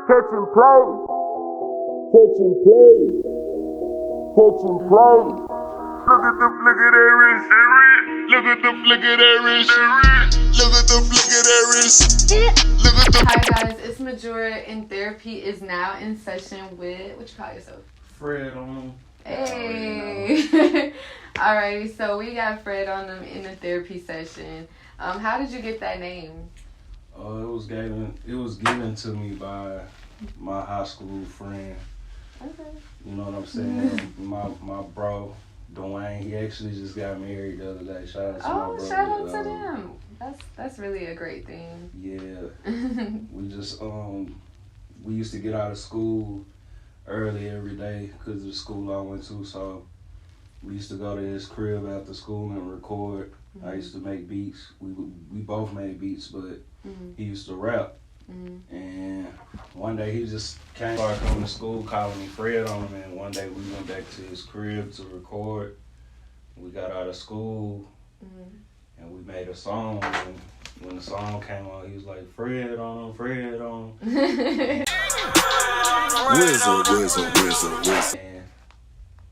Catch and play. Catch and play. Catch and play. Look at the flick of that wrist. Look at the flick of that wrist. Look at the flick of that wrist. Look at the. Hi guys, it's Majora, and therapy is now in session with, what you call yourself? Fred on. Hey. Alrighty, so we got Fred on them in the therapy session. How did you get that name? It was given to me by my high school friend. Okay. You know what I'm saying? my bro, Dwayne, he actually just got married the other day. Shout out to my brother. Oh, shout out to them. That's really a great thing. Yeah. We just we used to get out of school early every day because of the school I went to, so we used to go to his crib after school and record. I used to make beats. We both made beats, but he used to rap. And one day he just started coming to school, calling me Fred on him, and one day we went back to his crib to record. We got out of school and we made a song, and when the song came on, he was like, Fred on him, Fred on him. Wizard. And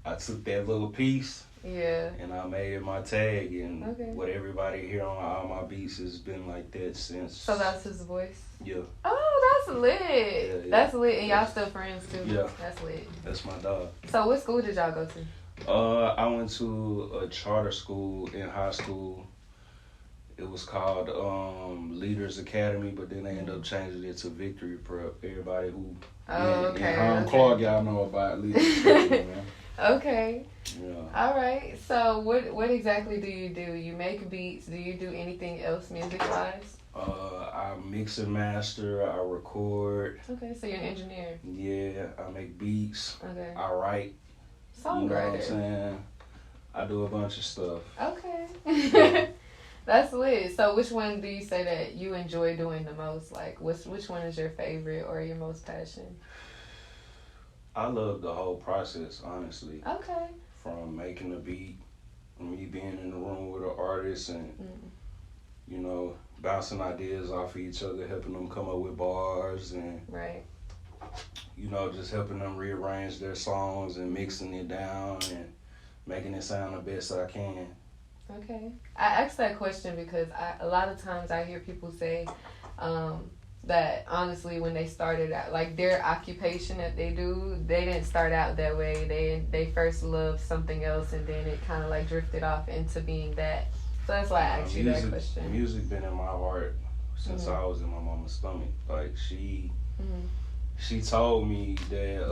I took that little piece. Yeah. And I made it my tag, and Okay. what everybody hear on all my beats has been like that since. So that's his voice? Yeah. Oh, that's lit. Yeah. That's lit. And y'all still friends too? Yeah. That's lit. That's my dog. So what school did y'all go to? I went to a charter school in high school. It was called Leaders Academy, but then they ended up changing it to Victory Prep. Everybody who in Clark, y'all know about Leaders Academy, man. Okay. Yeah. All right. So what exactly do? You make beats? Do you do anything else music-wise? I mix and master. I record. Okay, so you're an engineer. Yeah, I make beats. Okay. I write. Songwriter. You know what I'm saying? I do a bunch of stuff. Okay. That's lit. So which one do you say that you enjoy doing the most? Like, which one is your favorite or your most passion? I love the whole process, honestly. Okay. From making the beat, me being in the room with an artist and, you know, bouncing ideas off of each other, helping them come up with bars and, right. You know, just helping them rearrange their songs and mixing it down and making it sound the best I can. Okay. I asked that question because a lot of times I hear people say that honestly when they started out, like their occupation that they do, they didn't start out that way. They first loved something else and then it kind of like drifted off into being that. So that's why I asked you that question. Music been in my heart since I was in my mama's stomach. Like she told me that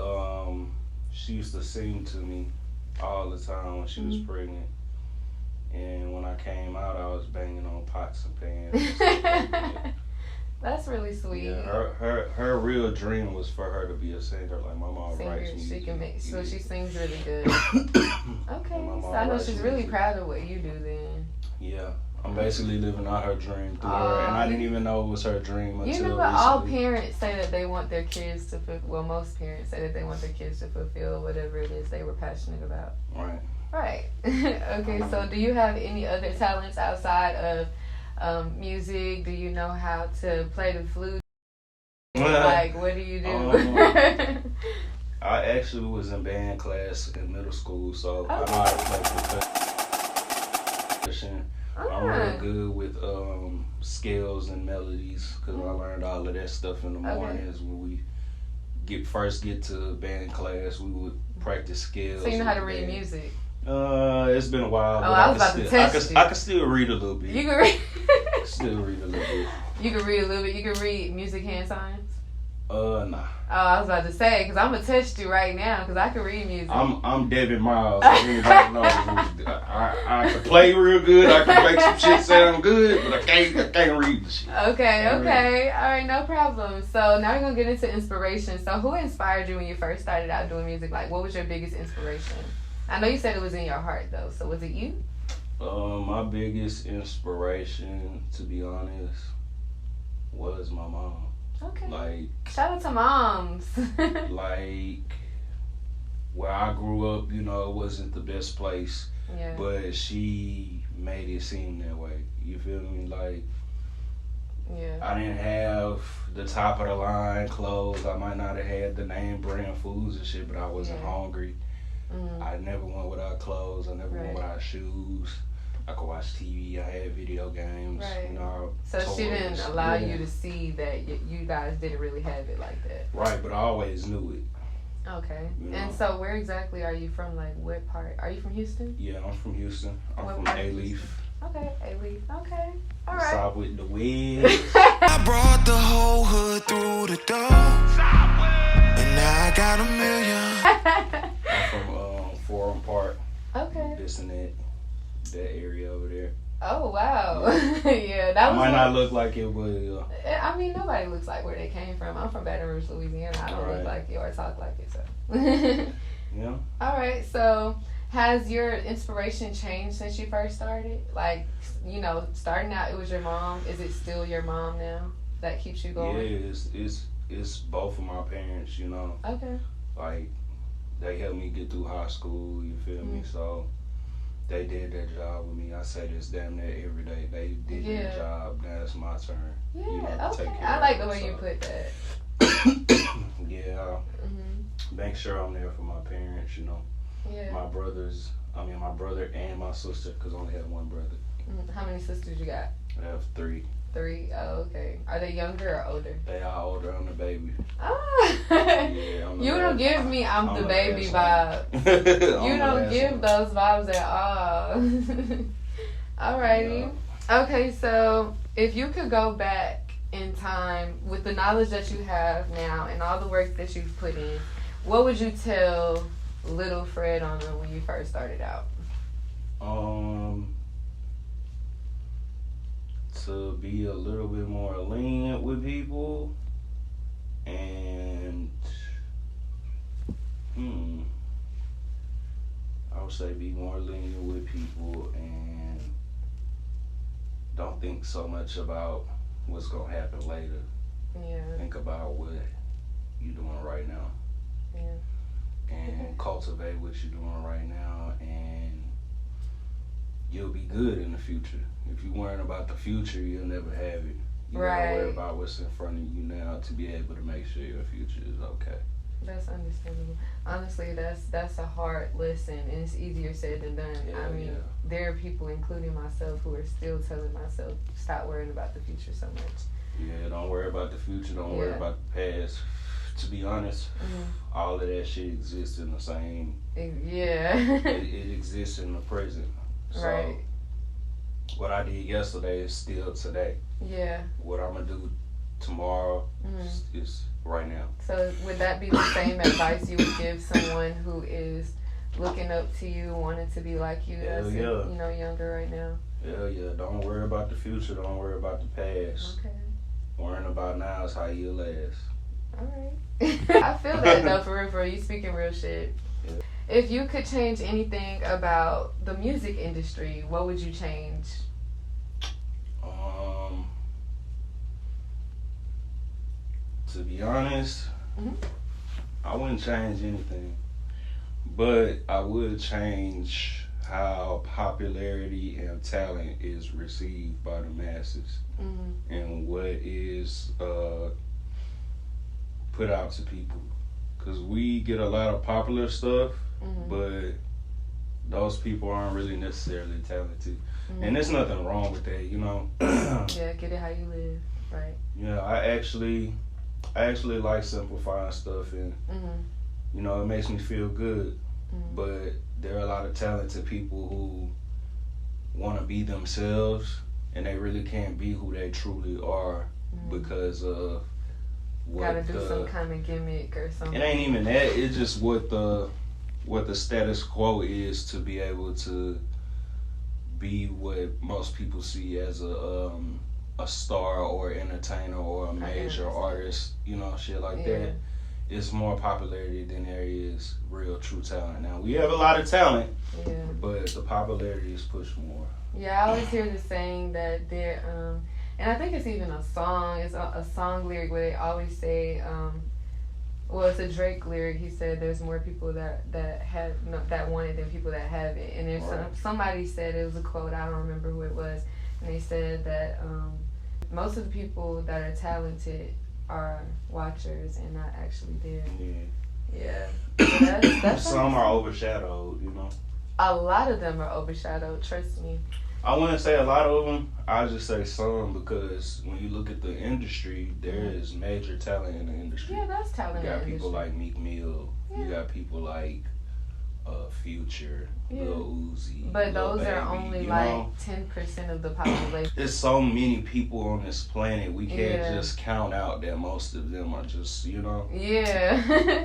she used to sing to me all the time when she was pregnant. And when I came out, I was banging on pots and pans and stuff like that. That's really sweet. Yeah, her real dream was for her to be a singer. Like my mom writes music. She can make, so she sings really good. Okay, so I know she's really proud of what you do then. Yeah, I'm basically living out her dream through her, and I didn't even know it was her dream until you know what? recently. All parents say that they want their kids to well, most parents say that they want their kids to fulfill whatever it is they were passionate about. Right. Right. Okay, so do you have any other talents outside of music? Do you know how to play the flute? Like, what do you do? I actually was in band class in middle school, so I know how to play percussion. I'm real good with scales and melodies because I learned all of that stuff in the mornings when we first get to band class. We would practice scales. So you know how to read music? It's been a while. Oh, I was about to test you. I can still read a little bit. You can read. Still read a little bit. You can read a little bit. You can read music hand signs. Nah. Oh, I was about to say because I'm gonna test you right now because I can read music. I'm Devin Miles. Everybody knows. I can play real good. I can make some shit sound good, but I can't read the shit. Okay. All right, no problem. So now we're gonna get into inspiration. So who inspired you when you first started out doing music? Like, what was your biggest inspiration? I know you said it was in your heart though. So was it you? My biggest inspiration, to be honest, was my mom. Okay. Like, shout out to moms. Like, where I grew up, you know, it wasn't the best place. Yeah. But she made it seem that way. You feel me? Like, Yeah. I didn't have the top of the line clothes. I might not have had the name brand foods and shit, but I wasn't hungry. I never went without clothes. I never went without shoes. I could watch TV. I had video games. Right. You know, so she didn't allow you to see that you guys didn't really have it like that. Right, but I always knew it. Okay. You know? And so where exactly are you from? Like what part? Are you from Houston? Yeah, I'm from Houston. I'm What from part of A-Leaf. Okay, A-Leaf. Okay. All right. Stop with the wigs. I brought the whole hood through the door, and now I got $1 million. I'm from Forum Park. Okay. This and that area over there. Oh wow. Yeah, that I was. might not look like it, but I mean, nobody looks like where they came from. I'm from Baton Rouge, Louisiana. I don't look like it or talk like it. So. yeah. All right. So, has your inspiration changed since you first started? Like, you know, starting out, it was your mom. Is it still your mom now that keeps you going? Yeah, it's both of my parents. You know. Okay. Like, they helped me get through high school. You feel me? So. They did their job with me. I say this damn near every day. They did their job. Now it's my turn. Yeah, you know, okay. take care I like of the way it, you put that. Yeah. Make sure I'm there for my parents, you know. Yeah. My brother and my sister, because I only have one brother. How many sisters you got? I have 3. 3? Oh, okay. Are they younger or older? They are older. I'm the baby. Ah. Yeah, I'm the You don't last give me I'm the the baby last vibe. You I'm don't the give last those vibes at all. Alrighty. Okay, so if you could go back in time with the knowledge that you have now and all the work that you've put in, what would you tell little Fred on them when you first started out? To be a little bit more lenient with people, and I would say be more lenient with people and don't think so much about what's gonna happen later. Yeah. Think about what you're doing right now. Yeah. And cultivate what you're doing right now, and you'll be good in the future. If you're worrying about the future, you'll never have it. You gotta worry about what's in front of you now to be able to make sure your future is okay. That's understandable. Honestly, that's a hard lesson, and it's easier said than done. Yeah, I mean, there are people, including myself, who are still telling myself, stop worrying about the future so much. Yeah, don't worry about the future. Don't worry about the past. To be honest, all of that shit exists in the same. Yeah. it exists in the present. So what I did yesterday is still today. Yeah. What I'm gonna do tomorrow is right now. So would that be the same advice you would give someone who is looking up to you, wanting to be like you, that's younger right now? Hell yeah. Don't worry about the future. Don't worry about the past. Okay. Worrying about now is how you last. All right. I feel that though, for real. You speaking real shit. Yeah. If you could change anything about the music industry, what would you change? To be honest, I wouldn't change anything, but I would change how popularity and talent is received by the masses and what is put out to people. Because we get a lot of popular stuff, but those people aren't really necessarily talented. And there's nothing wrong with that, you know. Yeah, get it how you live, right? Yeah, I actually like simplifying stuff, and you know, it makes me feel good. But there are a lot of talented people who want to be themselves, and they really can't be who they truly are because of what gotta do some kind of gimmick or something. It ain't even that. It's just what the status quo is to be able to be what most people see as a star or entertainer or a major artist, you know, shit like that. It's more popularity than there is real true talent. Now, we have a lot of talent, but the popularity is pushed more. Yeah, I always hear the saying that there, and I think it's even a song. It's a song lyric where they always say, well, it's a Drake lyric. He said there's more people that have that want it than people that have it. And there's somebody said, it was a quote, I don't remember who it was, and they said that most of the people that are talented are watchers and not actually there. Yeah. So that's some are overshadowed, you know. A lot of them are overshadowed, trust me. I wouldn't say a lot of them. I just say some, because when you look at the industry, there is major talent in the industry. Yeah, that's talent. You got in the people industry. like Meek Mill. Yeah. You got people like Future, Yeah. Lil Uzi. But Lil those Baby, are only you like know? 10% of the population. There's so many people on this planet. We can't Yeah. just count out that most of them are just, you know. Yeah.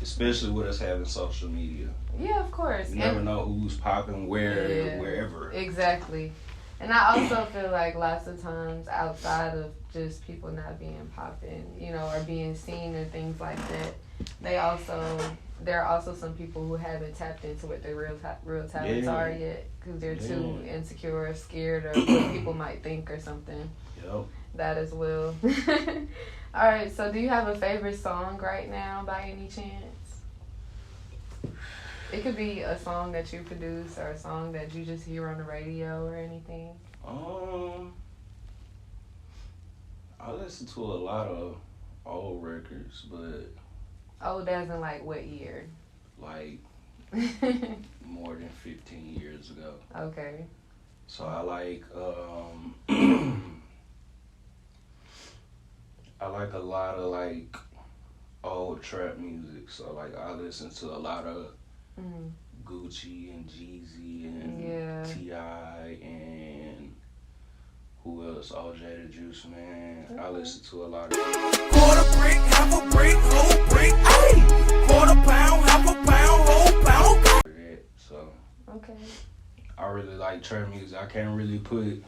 Especially with us having social media. Yeah, of course. You never know who's popping where, wherever. Exactly. And I also feel like lots of times outside of just people not being popping, you know, or being seen or things like that, there are also some people who haven't tapped into what their real talents are yet, because they're too insecure or scared or what people might think or something. Yep. That as well. All right, so do you have a favorite song right now by any chance? It could be a song that you produce or a song that you just hear on the radio or anything. I listen to a lot of old records, but Old as in like what year? like more than 15 years ago. Okay. So I like I like a lot of like old trap music. So like I listen to a lot of Gucci and Jeezy and T.I. and who else? OJ the Juice Man. Okay. I listen to a lot of quarter brick, half a brick, whole brick, ayy. Quarter pound, half a pound, whole pound. So okay. I really like trap music. I can't really put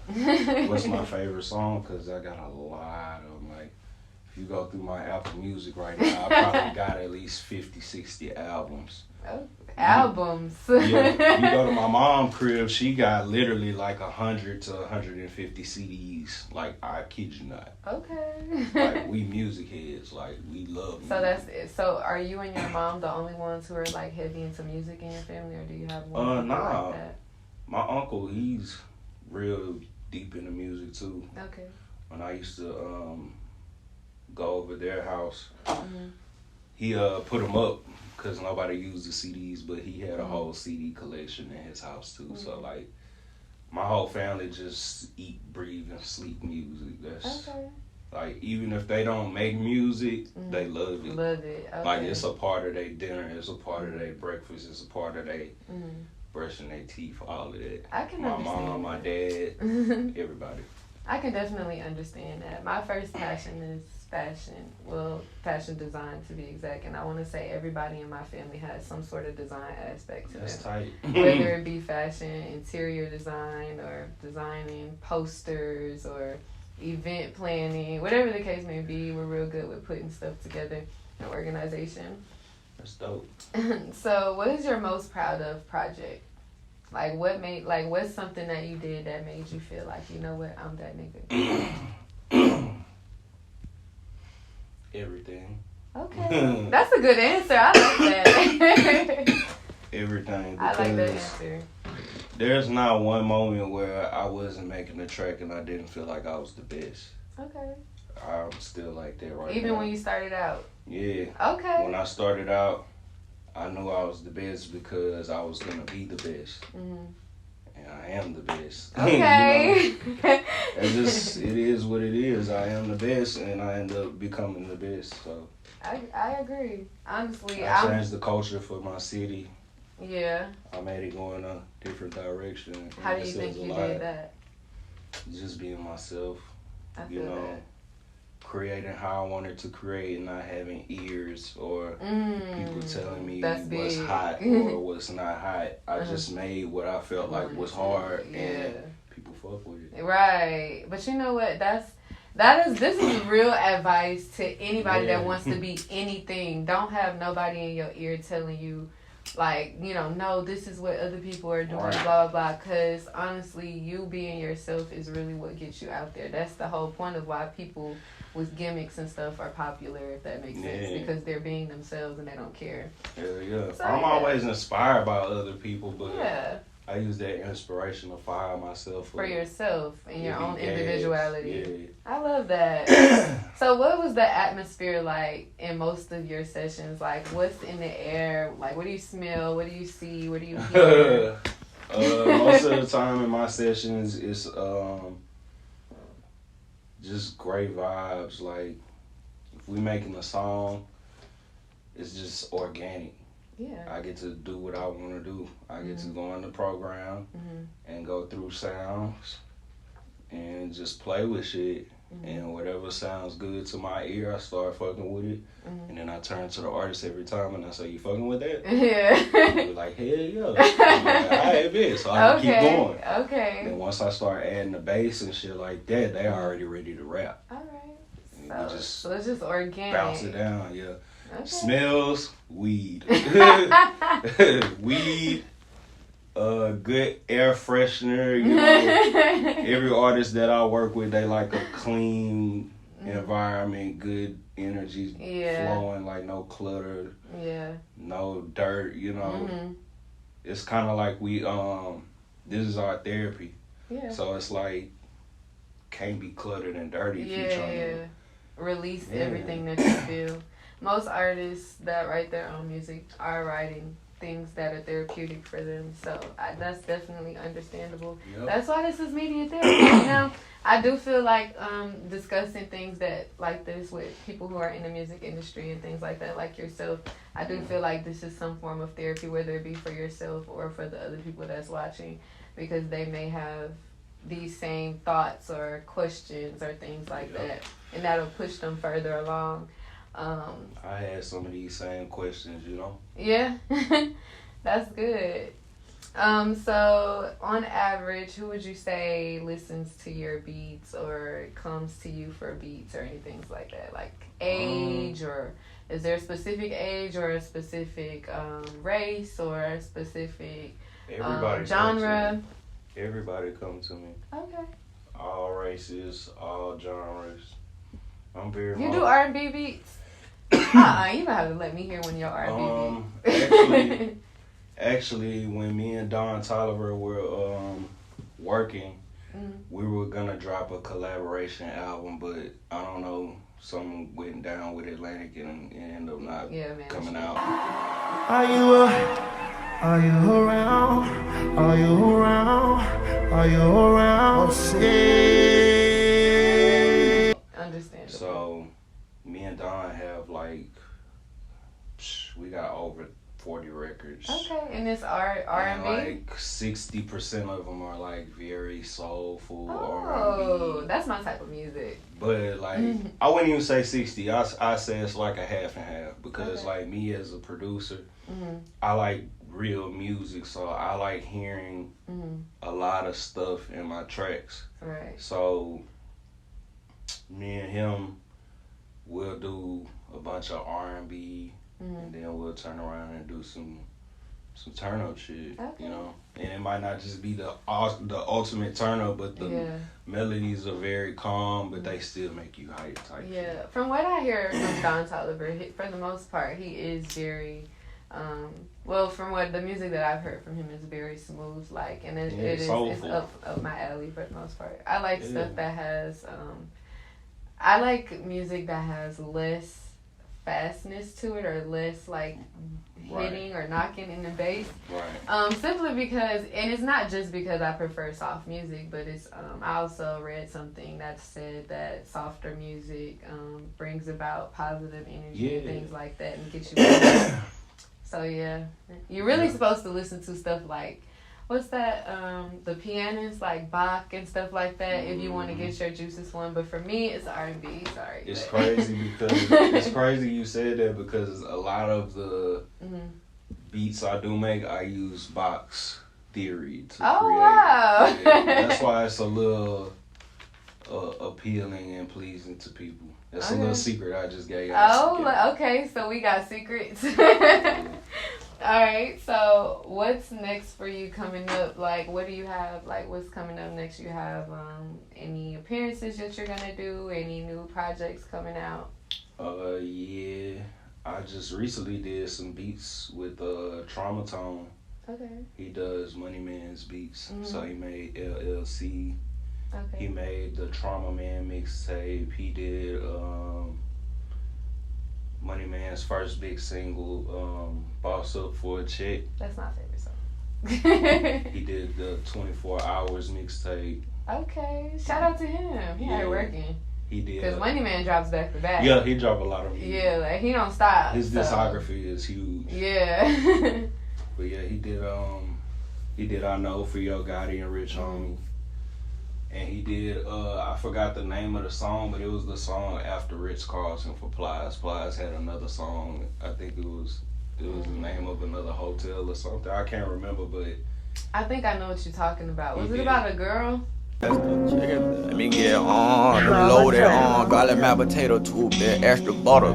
what's my favorite song, because I got a lot of them. Like, if you go through my Apple Music right now, I probably got at least 50, 60 albums. Oh, albums. Yeah, if you go to my mom's crib, she got literally like 100 to 150 CDs. Like, I kid you not. Okay. Like, we music heads. Like, we love music. So that's it. So are you and your mom the only ones who are like heavy into music in your family, or do you have one nah. like that? My uncle, he's real deep into music too. Okay. When I used to go over their house, he put them up because nobody used the CDs, but he had a whole CD collection in his house too. So like, my whole family just eat, breathe, and sleep music. That's like, even if they don't make music, they love it. Love it. Okay. Like, it's a part of their dinner, it's a part of their breakfast, it's a part of their brushing their teeth, all of that. I can my understand mom, my dad, everybody. I can definitely understand that. My first passion is fashion. Well, fashion design to be exact. And I want to say everybody in my family has some sort of design aspect to That's them. tight. Whether it be fashion, interior design, or designing posters, or event planning, whatever the case may be, we're real good with putting stuff together in organization. That's dope. So, what is your most proud of project? Like, what's something that you did that made you feel like, you know what, I'm that nigga? Everything. Okay. That's a good answer. I like that. Everything. I like that answer. There's not one moment where I wasn't making a track and I didn't feel like I was the best. Okay. I'm still like that right now. Even when you started out? Yeah. Okay. When I started out, I knew I was the best because I was going to be the best. And I am the best. Okay. You know? It is what it is. I am the best, and I end up becoming the best. So I agree. Honestly, I changed the culture for my city. Yeah. I made it go in a different direction. How do you think you did that? Just being myself. I feel that. Creating how I wanted to create, and not having ears or people telling me what's hot or what's not hot. I just made what I felt like was hard, and people fuck with it. Right. But you know what? This is real advice to anybody that wants to be anything. Don't have nobody in your ear telling you, like, you know, no, this is what other people are doing, blah, blah, blah. Because, honestly, you being yourself is really what gets you out there. That's the whole point of why people with gimmicks and stuff are popular, if that makes sense. Because they're being themselves and they don't care. Hell yeah. So, I'm always inspired by other people, but I use that inspiration to fire myself For yourself and your own gas. individuality. Yeah. I love that. So what was the atmosphere like in most of your sessions? Like, what's in the air? Like, what do you smell? What do you see? What do you hear? Most of the time in my sessions, it's just great vibes. Like, if we making a song, it's just organic. Yeah. I get to do what I want to do. I get to go in the program and go through sounds and just play with shit. And whatever sounds good to my ear, I start fucking with it. And then I turn to the artist every time and I say, "You fucking with that?" Yeah. They're like, "Hell yeah." I'm like, "I bet." So I can keep going. Okay. And once I start adding the bass and shit like that, they already ready to rap. All right. And So it's just organic. bounce it down, yeah. Okay. Smells, weed. Weed, good air freshener, you know. Every artist that I work with, they like a clean environment, good energy flowing, like no clutter, no dirt, you know. It's kind of like this is our therapy. Yeah. So it's like, can't be cluttered and dirty if you're trying to release everything that you feel. Most artists that write their own music are writing things that are therapeutic for them, so that's definitely understandable. Yep. That's why this is media therapy. You know, I do feel like discussing things that like this with people who are in the music industry and things like that, like yourself. I do feel like this is some form of therapy, whether it be for yourself or for the other people that's watching, because they may have these same thoughts or questions or things like that, and that'll push them further along. I had some of these same questions, you know? Yeah, that's good. So on average, who would you say listens to your beats or comes to you for beats or anything like that? Like age, or is there a specific age or a specific race or a specific genre? Everybody come to me. Okay. All races, all genres. I'm very. You do R&B beats? You gonna have to let me hear one of your R&B beats. Actually, when me and Don Tolliver were working, we were gonna drop a collaboration album, but I don't know, something went down with Atlantic and it ended up not coming out. Are you around? Are you around? Are you around? Say. Understandable. So, me and Don have we got over 40 records. Okay, and it's R&B? And like 60% of them are like very soulful R&B. Oh, that's my type of music. But like, I wouldn't even say 60. I say it's like a half and half, because like me as a producer, I like real music, so I like hearing a lot of stuff in my tracks. Right. So me and him will do a bunch of R&B, and then we'll turn around and do some turn up shit, you know. And it might not just be the ultimate turn up, but the melodies are very calm, but they still make you hype type. Yeah, shit. From what I hear from Don Tolliver, for the most part, he is very. From what the music that I've heard from him is very smooth, like, and it's up my alley for the most part. I like stuff that has. I like music that has less fastness to it, or less like hitting or knocking in the bass. Right. Simply because, and it's not just because I prefer soft music, but it's I also read something that said that softer music brings about positive energy and things like that, and gets you. So yeah, you're really supposed to listen to stuff like, what's that? The pianists like Bach and stuff like that. If you want to get your juices flowing, but for me, it's R&B. Sorry. It's crazy because it's crazy you said that, because a lot of the beats I do make, I use Bach's theory to create. Wow! That's why it's a little appealing and pleasing to people. That's a little secret I just gave you. Oh, okay. So we got secrets. All right, so what's next for you coming up? Like, what do you have? Like, what's coming up next? You have any appearances that you're gonna do? Any new projects coming out? Yeah, I just recently did some beats with Traumatone. Okay. He does Money Man's beats. Mm-hmm. So he made LLC. Okay. He made the Trauma Man mixtape. He did Money Man's first big single, Boss Up for a Check. That's my favorite song. He did the 24 Hours mixtape. Okay. Shout out to him. He out here working. He did. Because Money Man drops back to back. Yeah, he dropped a lot of music. Yeah, like he don't stop. His discography is huge. Yeah. But yeah, he did I Know for Yo Gotti and Rich Homie. And he did I forgot the name of the song, but it was the song after Rich Carlson for Plies. Plies had another song. I think it was the name of another hotel or something. I can't remember, but I think I know what you're talking about. Was it about a girl? Let me get on, load it on, garlic mashed potato tube, extra butter,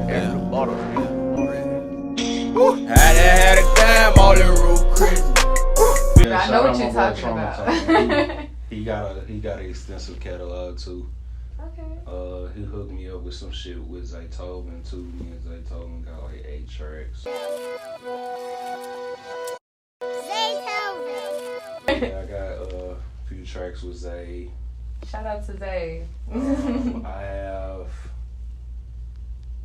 Had a damn all in roof crazy. Yeah, I know what you're talking about. He got an extensive catalog too. Okay. He hooked me up with some shit with Zaytoven too. Me and Zaytoven got like 8 tracks. Yeah, I got a few tracks with Zay. Shout out to Zay. I have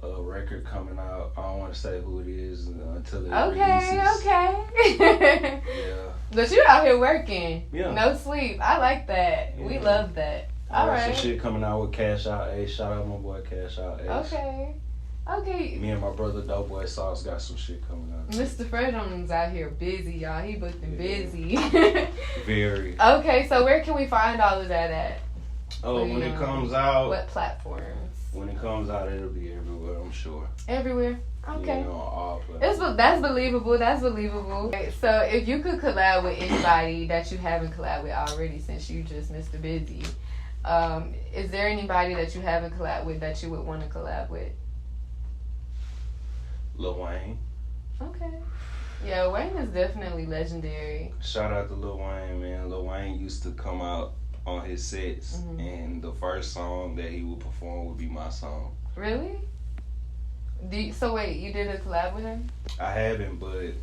a record coming out. I don't want to say who it is until it releases. Okay. Yeah. But you out here working. Yeah. No sleep. I like that. Yeah. We love that. I All got right. some shit coming out with Cash Out Ace. Shout out my boy Cash Out Ace. Okay. Me and my brother Doughboy Sauce got some shit coming out. Mr. Fredham's out here busy, y'all. He booked and busy. Very. Okay, so where can we find all of that at? Oh, when it comes out. What platforms? When it comes out, it'll be everywhere, I'm sure. Everywhere? Okay. You know, all platforms. That's believable. Okay, so if you could collab with anybody that you haven't collabed with already since you just Mr. Busy, is there anybody that you haven't collabed with that you would want to collab with? Lil Wayne. Okay. Yeah, Wayne is definitely legendary. Shout out to Lil Wayne, man. Lil Wayne used to come out on his sets, and the first song that he would perform would be my song. Really? So wait, you did a collab with him? I haven't, but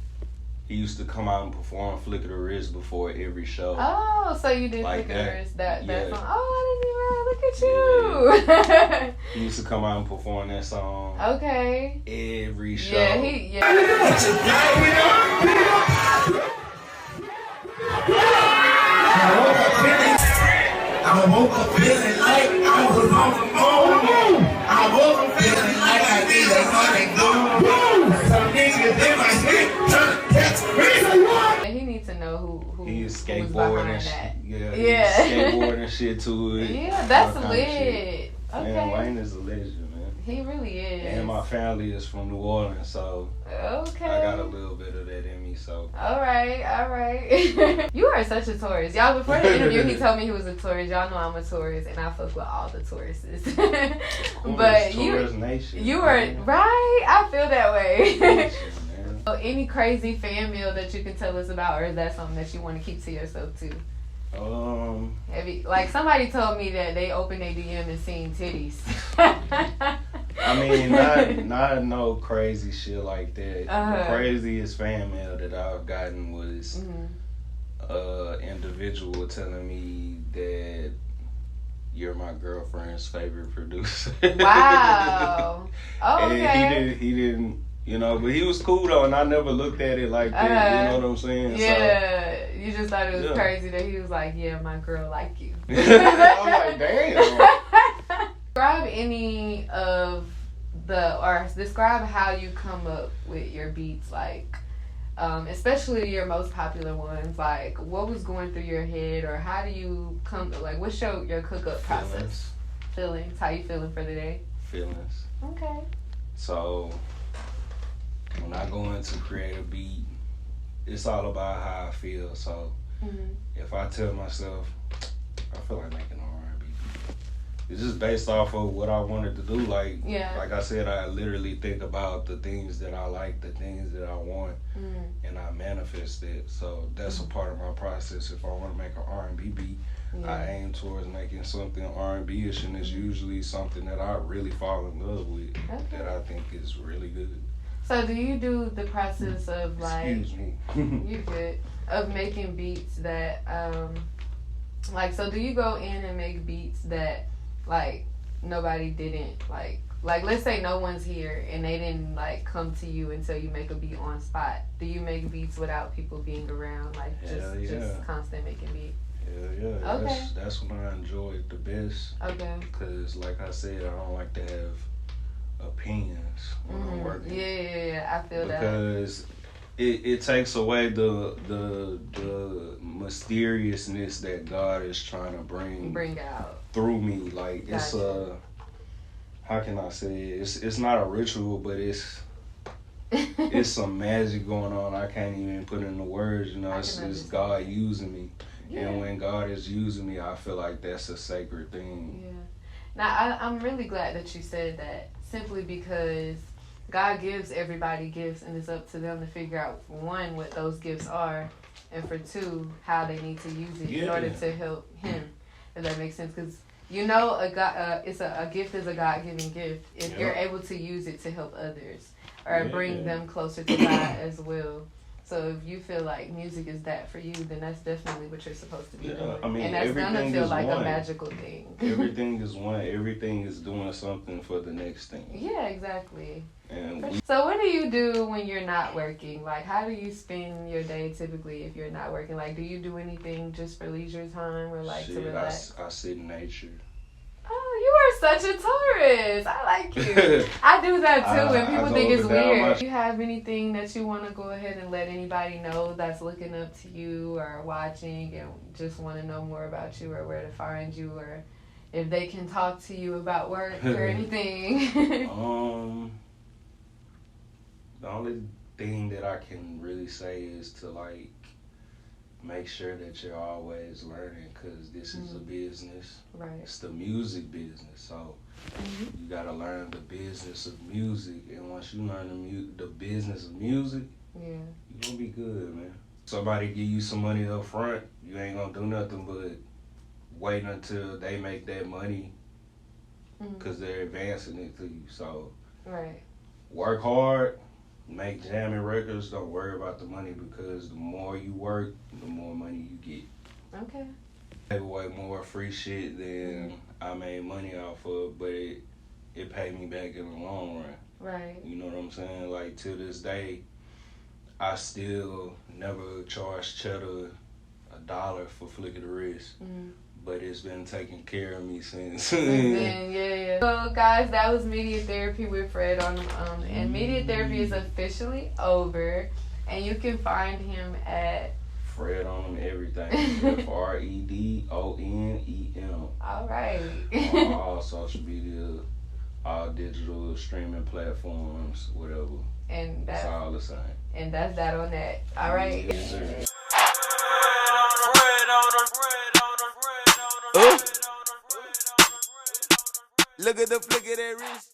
he used to come out and perform Flicker the Wrist before every show. Oh, so you did Like Flicker the Wrist, that yeah. song. Oh, I didn't even look at you. He used to come out and perform that song Okay. every show. Yeah, I woke up feeling like I was on the moon. I woke up feeling like I need a honey. Some niggas in my sleep trying to catch me. He needs to know who He is who's skateboarding behind and that. shit. Yeah, Yeah. He's skateboarding shit to it. Yeah, that's all kind of shit. lit. Okay. Man, Wayne is a legend, man. He really is. And my family is from New Orleans, so Okay. I got a little bit of that in me, so. All right. You are such a tourist. Y'all, before the interview, he told me he was a tourist. Y'all know I'm a tourist, and I fuck with all the tourists. But Tourist Nation. you were, right? I feel that way. Nation, man. So any crazy fan mail that you can tell us about, or is that something that you want to keep to yourself, too? Like, somebody told me that they opened their DM and seen titties. I mean, not no crazy shit like that. The craziest fan mail that I've gotten was individual telling me that you're my girlfriend's favorite producer. Wow. Oh, okay. And he didn't, you know, but he was cool though, and I never looked at it like that. You know what I'm saying? Yeah. So, you just thought it was crazy that he was like, yeah, my girl like you. I'm like, damn. Describe any of describe how you come up with your beats, like, especially your most popular ones. Like, what was going through your head, or how do you like, what's your cook-up process? Feelings. How you feeling for the day? Feelings. Okay. So, when I go in to create a beat, it's all about how I feel. So, if I tell myself, I feel like making an R&B beat, it's just based off of what I wanted to do. Like I said, I literally think about the things that I like, the things that I want, and I manifest it. So that's a part of my process. If I want to make an R&B beat, I aim towards making something R&B-ish, and it's usually something that I really fall in love with, that I think is really good. So do you do the process of like... Excuse me. You good. of making beats that like, so do you go in and make beats that like nobody didn't like let's say no one's here and they didn't like come to you until you make a beat on spot? Do you make beats without people being around, like just constant making beats? Yeah. Okay. That's when I enjoy it the best. Okay. Because like I said, I don't like to have opinions when I'm working. Yeah, I feel that. Because it takes away the mysteriousness that God is trying to bring out through me. Like, it's how can I say it? It's not a ritual, but it's some magic going on. I can't even put into words, you know. It's God using me. Yeah. And when God is using me, I feel like that's a sacred thing. Yeah. Now, I'm really glad that you said that, simply because God gives everybody gifts, and it's up to them to figure out, for one, what those gifts are, and for two, how they need to use it in order to help Him, if that makes sense. Because you know, a gift is a God-given gift if you're able to use it to help others or bring them closer to God as well. So if you feel like music is that for you, then that's definitely what you're supposed to be doing. I mean, and that's gonna feel like a magical thing. Everything is one. Everything is doing something for the next thing. Yeah, exactly. And so what do you do when you're not working? Like, how do you spend your day typically if you're not working? Like, do you do anything just for leisure time or like to relax? I sit in nature. Oh, you are such a Taurus. I like you. I do that too, and people think it's weird. Do you have anything that you want to go ahead and let anybody know that's looking up to you or watching and just want to know more about you, or where to find you, or if they can talk to you about work or anything? The only thing that I can really say is to like make sure that you're always learning, because this is a business. Right. It's the music business, so you gotta learn the business of music, and once you learn the business of music, you're gonna be good, man. Somebody give you some money up front, you ain't gonna do nothing but wait until they make that money, because they're advancing it to you. So work hard, make jamming records, don't worry about the money, because the more you work, the more money you get. Okay. I gave away more free shit than I made money off of, but it paid me back in the long run. Right. You know what I'm saying? Like, to this day, I still never charged Cheddar $1 for Flick of the Wrist. But it's been taking care of me since. So guys, that was Media Therapy with Fred and Media Therapy is officially over, and you can find him at Fred on everything. FredOnenem. All right. On all social media, all digital streaming platforms, whatever. And it's all the same. And that's that on that. All right. Yes, sir. Look at the flick of that wrist.